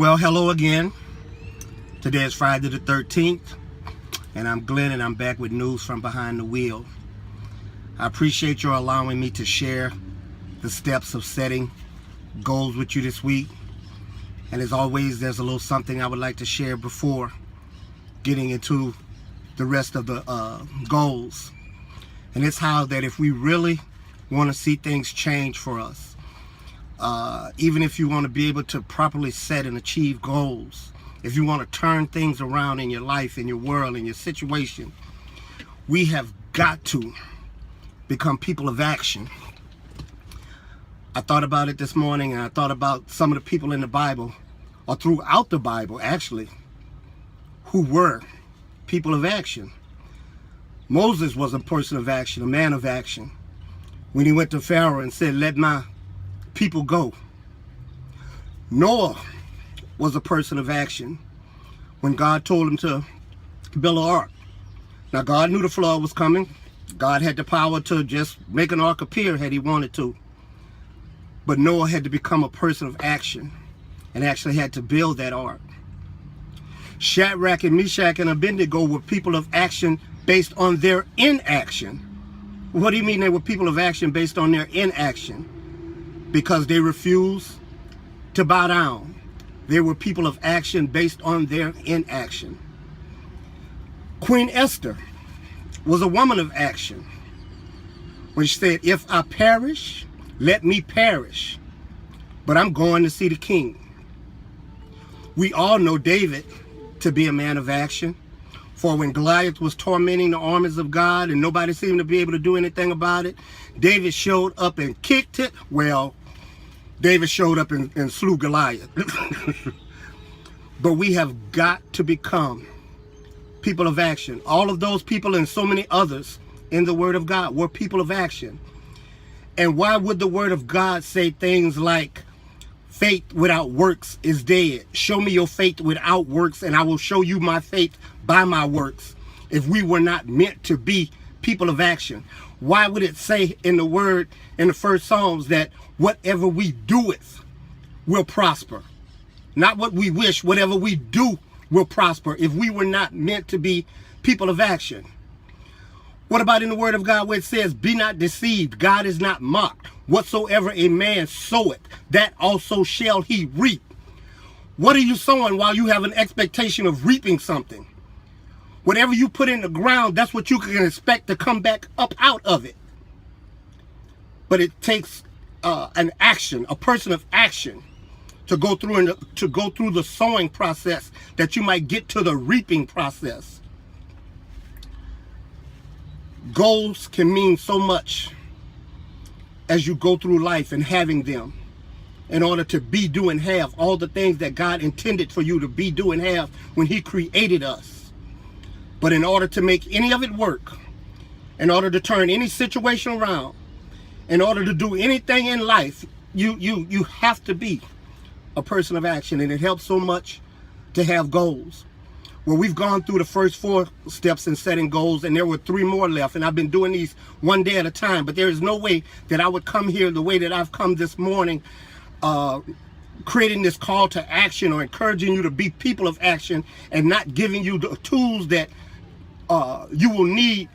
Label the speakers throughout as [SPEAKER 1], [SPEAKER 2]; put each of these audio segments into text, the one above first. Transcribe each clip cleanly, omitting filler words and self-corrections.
[SPEAKER 1] Well, hello again. Today is Friday the 13th, and I'm Glenn, and I'm back with news from behind the wheel. I appreciate your allowing me to share the steps of setting goals with you this week. And as always, there's a little something I would like to share before getting into the rest of the goals. And it's how that if we really want to see things change for us, even if you want to be able to properly set and achieve goals, if you want to turn things around in your life, in your world, in your situation, we have got to become people of action. I thought about it this morning, and I thought about some of the people in the Bible, or throughout the Bible actually, who were people of action. Moses was a person of action, a man of action, when he went to Pharaoh and said, "Let my people go." Noah was a person of action when God told him to build an ark. Now, God knew the flood was coming. God had the power to just make an ark appear had he wanted to. But Noah had to become a person of action and actually had to build that ark. Shadrach and Meshach and Abednego were people of action based on their inaction. What do you mean they were people of action based on their inaction? Because they refused to bow down. They were people of action based on their inaction. Queen Esther was a woman of action when she said, "If I perish, let me perish, but I'm going to see the king." We all know David to be a man of action. For when Goliath was tormenting the armies of God and nobody seemed to be able to do anything about it, David showed up and kicked it. Well, David showed up and slew Goliath. But we have got to become people of action. All of those people and so many others in the Word of God were people of action. And why would the Word of God say things like, faith without works is dead? Show me your faith without works, and I will show you my faith by my works. If we were not meant to be people of action, why would it say in the Word in the first Psalms that whatever we doeth will prosper? Not what we wish, whatever we do will prosper, if we were not meant to be people of action. What about in the Word of God where it says, "Be not deceived, God is not mocked. Whatsoever a man soweth, that also shall he reap." What are you sowing while you have an expectation of reaping something? Whatever you put in the ground, that's what you can expect to come back up out of it. But it takes an action, a person of action, to go through the sowing process that you might get to the reaping process. Goals can mean so much as you go through life and having them in order to be, do, and have all the things that God intended for you to be, do, and have when he created us. But in order to make any of it work, in order to turn any situation around, in order to do anything in life, you have to be a person of action. And it helps so much to have goals. Well, we've gone through the first 4 steps in setting goals, and there were 3 more left, and I've been doing these one day at a time. But there is no way that I would come here the way that I've come this morning, creating this call to action or encouraging you to be people of action and not giving you the tools that you will need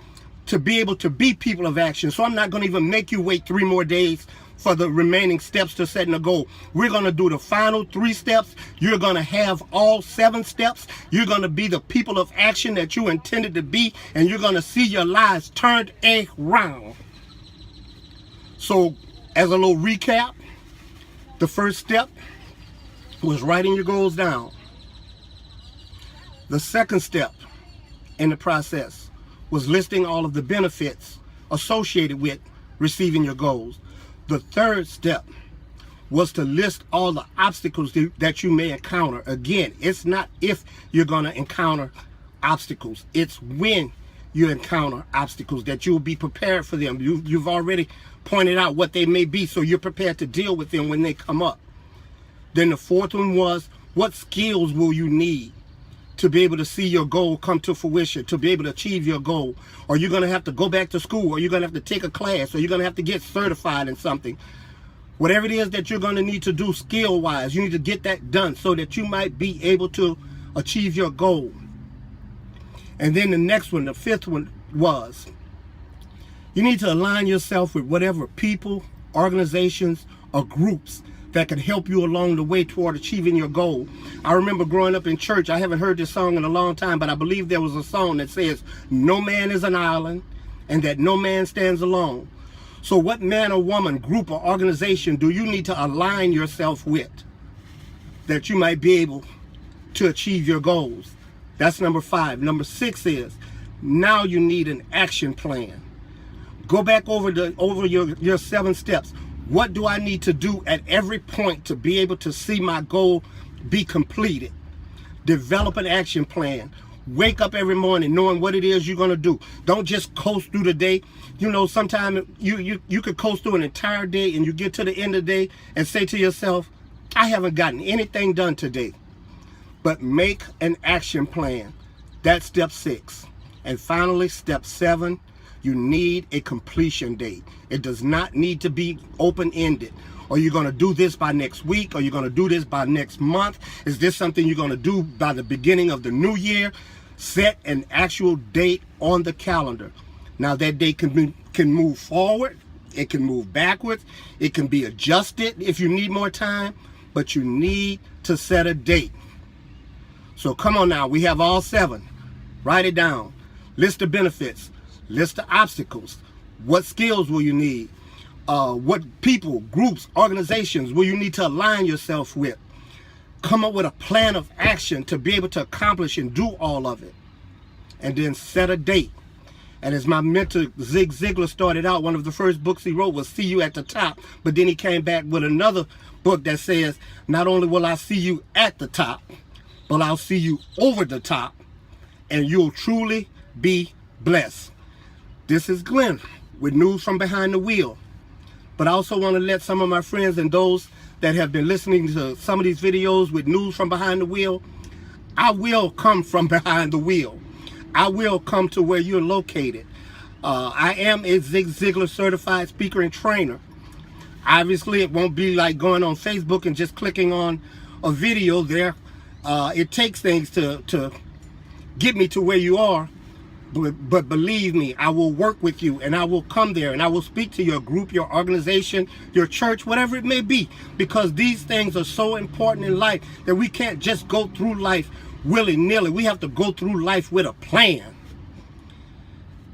[SPEAKER 1] to be able to be people of action. So I'm not going to even make you wait 3 more days for the remaining steps to setting a goal. We're going to do the final 3 steps. You're going to have all 7 steps. You're going to be the people of action that you intended to be, and you're going to see your lives turned around. So as a little recap, the first step was writing your goals down. The second step in the process was listing all of the benefits associated with receiving your goals. The third step was to list all the obstacles that you may encounter. Again, it's not if you're going to encounter obstacles. It's when you encounter obstacles that you'll be prepared for them. You've already pointed out what they may be, so you're prepared to deal with them when they come up. Then the fourth one was, what skills will you need to be able to see your goal come to fruition, to be able to achieve your goal? Are you going to have to go back to school? Are you going to have to take a class? Are you going to have to get certified in something? Whatever it is that you're going to need to do skill-wise, you need to get that done so that you might be able to achieve your goal. And then the next one, the fifth one, was you need to align yourself with whatever people, organizations, or groups that can help you along the way toward achieving your goal. I remember growing up in church, I haven't heard this song in a long time, but I believe there was a song that says, "No man is an island, and that no man stands alone." So what man or woman, group or organization do you need to align yourself with that you might be able to achieve your goals? That's number 5. Number 6 is, now you need an action plan. Go back over your 7 steps. What do I need to do at every point to be able to see my goal be completed? Develop an action plan. Wake up every morning knowing what it is you're going to do. Don't just coast through the day. You know, sometimes you could coast through an entire day and you get to the end of the day and say to yourself, I haven't gotten anything done today. But make an action plan. That's step 6. And finally, step 7, you need a completion date. It does not need to be open-ended. Are you going to do this by next week? Are you going to do this by next month? Is this something you're going to do by the beginning of the new year? Set an actual date on the calendar. Now that date can move forward. It can move backwards. It can be adjusted if you need more time. But you need to set a date. So come on now. We have all 7. Write it down. List the benefits. List the obstacles. What skills will you need? What people, groups, organizations will you need to align yourself with? Come up with a plan of action to be able to accomplish and do all of it. And then set a date. And as my mentor Zig Ziglar started out, one of the first books he wrote was See You at the Top. But then he came back with another book that says, not only will I see you at the top, but I'll see you over the top. And you'll truly be blessed. This is Glenn with News from Behind the Wheel. But I also want to let some of my friends and those that have been listening to some of these videos with News from Behind the Wheel, I will come from behind the wheel. I will come to where you're located. I am a Zig Ziglar certified speaker and trainer. Obviously, it won't be like going on Facebook and just clicking on a video there. It takes things to get me to where you are. But believe me, I will work with you and I will come there and I will speak to your group, your organization, your church, whatever it may be, because these things are so important in life that we can't just go through life willy-nilly. We have to go through life with a plan.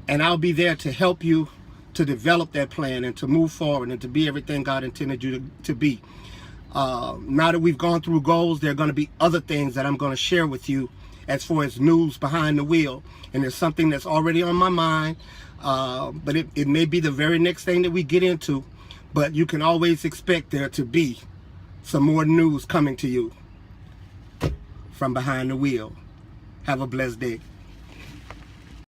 [SPEAKER 1] And I'll be there to help you to develop that plan and to move forward and to be everything God intended you to be. Now that we've gone through goals, there are going to be other things that I'm going to share with you as far as news behind the wheel. And there's something that's already on my mind, but it may be the very next thing that we get into. But you can always expect there to be some more news coming to you from behind the wheel. Have a blessed day.